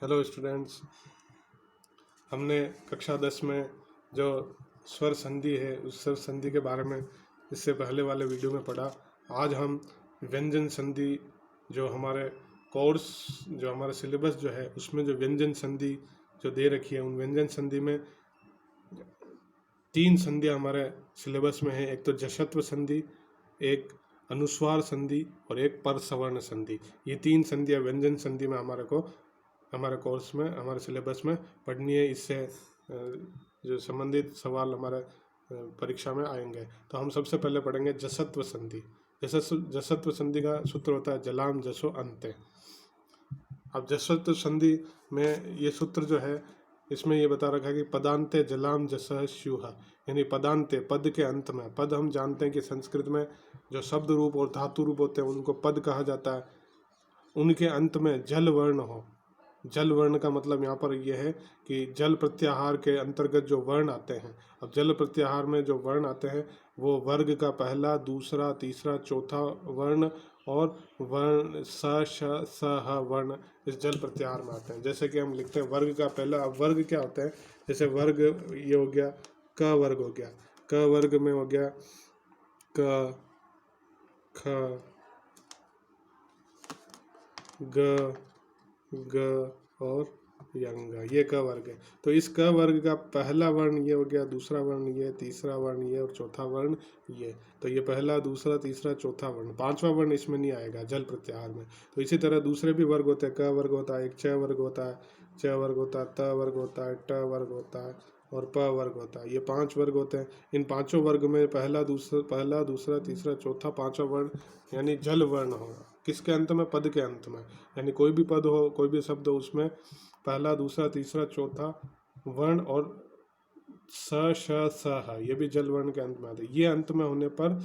Hello students, हमने कक्षा 10 में जो स्वर संधि है उस स्वर संधि के बारे में इससे पहले वाले वीडियो में पढ़ा। आज हम व्यंजन संधि जो हमारे कोर्स जो हमारा सिलेबस जो है उसमें जो व्यंजन संधि जो दे रखी है उन व्यंजन संधि में 3 संधियाँ हमारे सिलेबस में है। एक तो जश्त्व संधि, एक अनुस्वार संधि और एक परसवर्ण संधि। ये 3 संधियाँ व्यंजन संधि में हमारे कोर्स में हमारे सिलेबस में पढ़नी है। इससे जो संबंधित सवाल हमारे परीक्षा में आएंगे। तो हम सबसे पहले पढ़ेंगे जश्त्व संधि। जश्त्व संधि का सूत्र होता है जलाम जसो अंते। अब जश्त्व संधि में ये सूत्र जो है इसमें ये बता रखा है कि पदांते जलाम जसः स्युः, यानी पदांते पद के अंत में। पद हम जानते हैं कि संस्कृत में जो शब्द रूप और धातु रूप होते हैं उनको पद कहा जाता है। उनके अंत में जल वर्ण हो। जल वर्ण का मतलब यहाँ पर यह है कि जल प्रत्याहार के अंतर्गत जो वर्ण आते हैं। अब जल प्रत्याहार में जो वर्ण आते हैं वो वर्ग का पहला, दूसरा, तीसरा, चौथा वर्ण और वर्ण स श स ह वर्ण इस जल प्रत्याहार में आते हैं। जैसे कि हम लिखते हैं वर्ग का पहला। अब वर्ग क्या होता है? जैसे वर्ग ये हो गया, क वर्ग हो गया। क वर्ग में हो गया क, ख, ग, ग और यंग, ये क वर्ग है। तो इस क वर्ग का पहला वर्ण ये हो गया, दूसरा वर्ण ये, तीसरा वर्ण ये और चौथा वर्ण ये। तो ये पहला, दूसरा, तीसरा, चौथा वर्ण, पांचवा वर्ण इसमें नहीं आएगा जल प्रत्याहार में। तो इसी तरह दूसरे भी वर्ग होते हैं। क वर्ग होता है, एक च वर्ग होता है, च वर्ग होता है, त वर्ग होता है, ट वर्ग होता है और प वर्ग होता है। ये 5 वर्ग होते हैं। इन पांचों वर्ग में पहला, दूसरा, तीसरा, चौथा, पांचवा वर्ण यानी जल वर्ण होगा। किसके अंत में? पद के अंत में। यानी कोई भी पद हो, कोई भी शब्द हो, उसमें पहला, दूसरा, तीसरा, चौथा वर्ण और स श स ह ये भी जल वर्ण के अंत में आते हैं। ये अंत में होने पर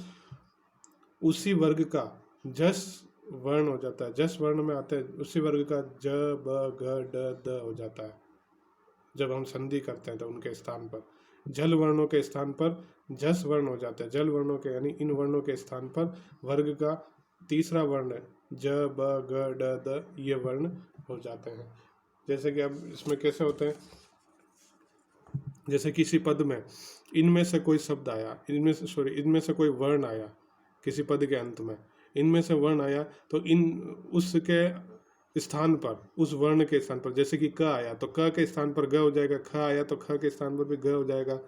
उसी वर्ग का जस वर्ण हो जाता है। जस वर्ण में आते हैं उसी वर्ग का ज ब ग ड द हो जाता है। जब हम संधि करते हैं तो उनके स्थान पर जल वर्णों के स्थान पर जस वर्ण हो जाता है। जल वर्णों के यानी इन वर्णों के स्थान पर वर्ग का तीसरा वर्ण ज ब ग ड द ये वर्ण हो जाते हैं। जैसे कि अब इसमें कैसे होते हैं? जैसे किसी पद में इनमें से कोई शब्द आया, इनमें से कोई वर्ण आया किसी पद के अंत में, इनमें से वर्ण आया तो उसके स्थान पर, उस वर्ण के स्थान पर, जैसे कि क आया तो क के स्थान पर ग हो जाएगा, ख आया तो ख के स्थान पर भी ग हो जाएगा,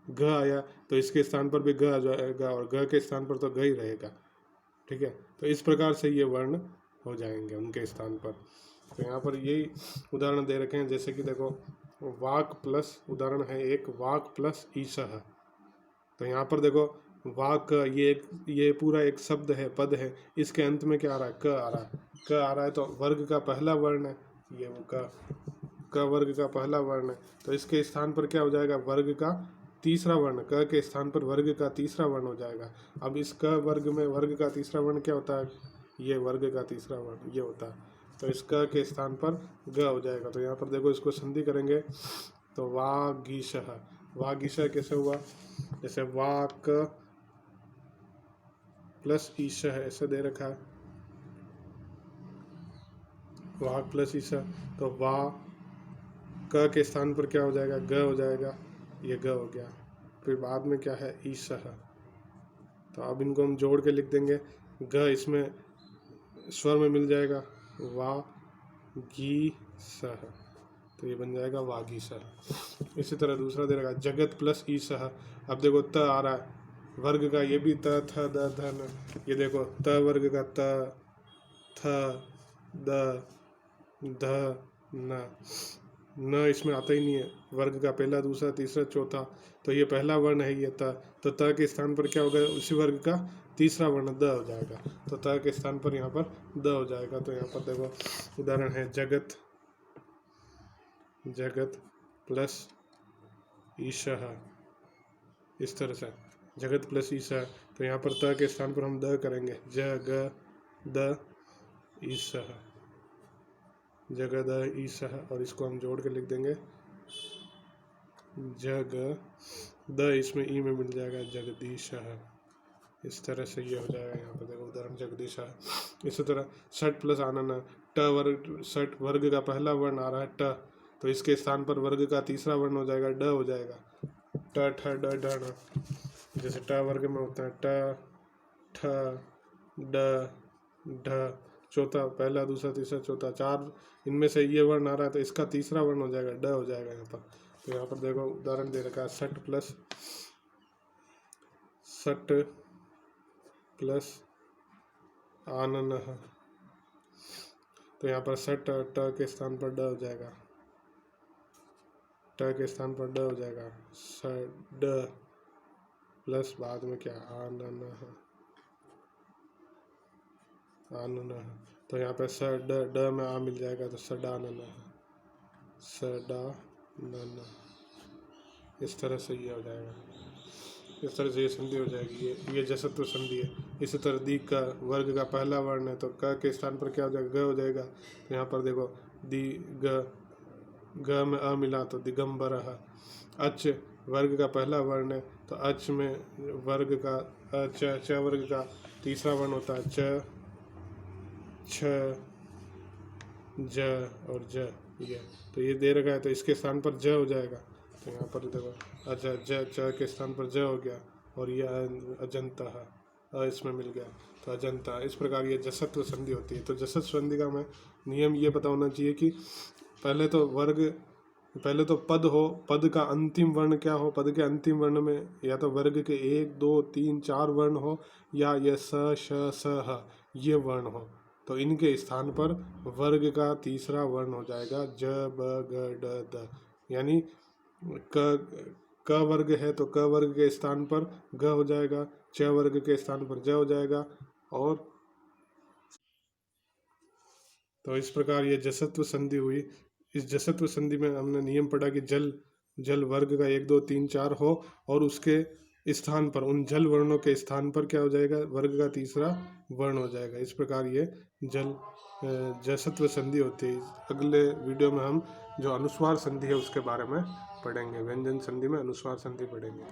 घ आया तो इसके स्थान पर भी ग आ जाएगा और ग के स्थान पर तो ग ही रहेगा। ठीक है, तो इस प्रकार से ये वर्ण हो जाएंगे उनके स्थान पर। तो यहाँ पर यही उदाहरण दे रखे हैं। जैसे कि देखो वाक प्लस, उदाहरण है एक, वाक प्लस ईशः। तो यहाँ पर देखो वाक ये पूरा एक शब्द है, पद है। इसके अंत में क्या आ रहा है? क आ रहा है। क आ रहा है तो वर्ग का पहला वर्ण है ये, वो क वर्ग का पहला वर्ण है। तो इसके स्थान पर क्या हो जाएगा? वर्ग का तीसरा वर्ण। क के स्थान पर वर्ग का तीसरा वर्ण हो जाएगा। अब इस क वर्ग में वर्ग का तीसरा वर्ण क्या होता है? ये वर्ग का तीसरा वर्ण ये होता है। तो इस क के स्थान पर ग हो जाएगा। तो यहाँ पर देखो इसको संधि करेंगे तो वागीशः। वागीशः कैसे हुआ? जैसे वाक प्लस ईशः ऐसे दे रखा है, वाक प्लस ईशः। तो वा क के स्थान पर क्या हो जाएगा? ग हो जाएगा, ये ग हो गया। फिर बाद में क्या है? ईशः। तो अब इनको हम जोड़ के लिख देंगे। ग इसमें स्वर में मिल जाएगा, वा गी सह, तो ये बन जाएगा वागीशः। इसी तरह दूसरा दे रखा जगत प्लस ईशः। अब देखो त आ रहा है वर्ग का, ये भी त थ द ध न। ये देखो त वर्ग का त, थ, द, ध, न इसमें आता ही नहीं है। वर्ग का पहला, दूसरा, तीसरा, चौथा, तो ये पहला वर्ण है ये त। तो त के स्थान पर क्या होगा? उसी वर्ग का तीसरा वर्ण द हो जाएगा। तो त के स्थान पर यहाँ पर द हो जाएगा। तो यहाँ पर देखो उदाहरण है जगत, जगत प्लस ईशः, इस तरह से जगत प्लस ईशः। तो यहाँ पर त के स्थान पर हम द करेंगे, ज ग द ईशः, जगद ईशः। और इसको हम जोड़ के लिख देंगे जग द, इसमें ई में मिल जाएगा जगदीशः। इस तरह से ये हो जाएगा। यहाँ पर देखो उदाहरण जगदीशः। इसी तरह षट प्लस आनन, ट वर्ग, सट वर्ग का पहला वर्ण आ रहा है ट, तो इसके स्थान पर वर्ग का तीसरा वर्ण हो जाएगा ड हो जाएगा। ट ठ ड ढ ण, जैसे ट वर्ग में होता है ट ठ ड ढ, चौथा पहला दूसरा तीसरा चौथा, चार इनमें से ये वर्ण आ रहा है तो इसका तीसरा वर्ण हो जाएगा ड हो जाएगा यहाँ पर। तो यहाँ पर देखो उदाहरण दे रखा है सट प्लस आननः, तो यहाँ पर सट ट के स्थान पर ड हो जाएगा, ट के स्थान पर ड हो जाएगा, स ड प्लस बाद में क्या आननः, तो यहाँ पे स ड में आ मिल जाएगा तो सडाननः, सडाननः, इस तरह से ये हो जाएगा, इस तरह से ये संधि हो जाएगी। ये जसत्व संधि है। इसी तरह दी का वर्ग का पहला वर्ण है तो क के स्थान पर क्या हो जाएगा ग हो जाएगा। तो यहाँ पर देखो दी ग में अ मिला तो दिगंबरः। अच वर्ग का पहला वर्ण है तो अच में वर्ग का च वर्ग का तीसरा वर्ण होता है च छ ज और ज, ये तो ये दे रखा है तो इसके स्थान पर ज हो जाएगा। तो यहाँ पर देखो अच्छा ज च के स्थान पर ज हो गया और ये अजंता है, इसमें मिल गया तो अजंता। इस प्रकार ये जसत्व संधि होती है। तो जसत्व संधि का हमें नियम ये पता होना चाहिए कि पहले तो पद हो, पद का अंतिम वर्ण क्या हो, पद के अंतिम वर्ण में या तो वर्ग के 1 2 3 4 वर्ण हो या ये स श स ह ये वर्ण हो, तो इनके स्थान पर वर्ग का तीसरा वर्ण हो जाएगा ज ब ग ड द। यानी क वर्ग है तो क वर्ग के स्थान पर ग हो जाएगा, च वर्ग के स्थान पर ज हो जाएगा। और तो इस प्रकार ये जसत्व संधि हुई। इस जसत्व संधि में हमने नियम पढ़ा कि जल वर्ग का 1 2 3 4 हो और उसके स्थान पर उन जल वर्णों के स्थान पर क्या हो जाएगा वर्ग का तीसरा वर्ण हो जाएगा। इस प्रकार ये जसत्व संधि होती है। अगले वीडियो में हम जो अनुस्वार संधि है उसके बारे में पढ़ेंगे। व्यंजन संधि में अनुस्वार संधि पढ़ेंगे।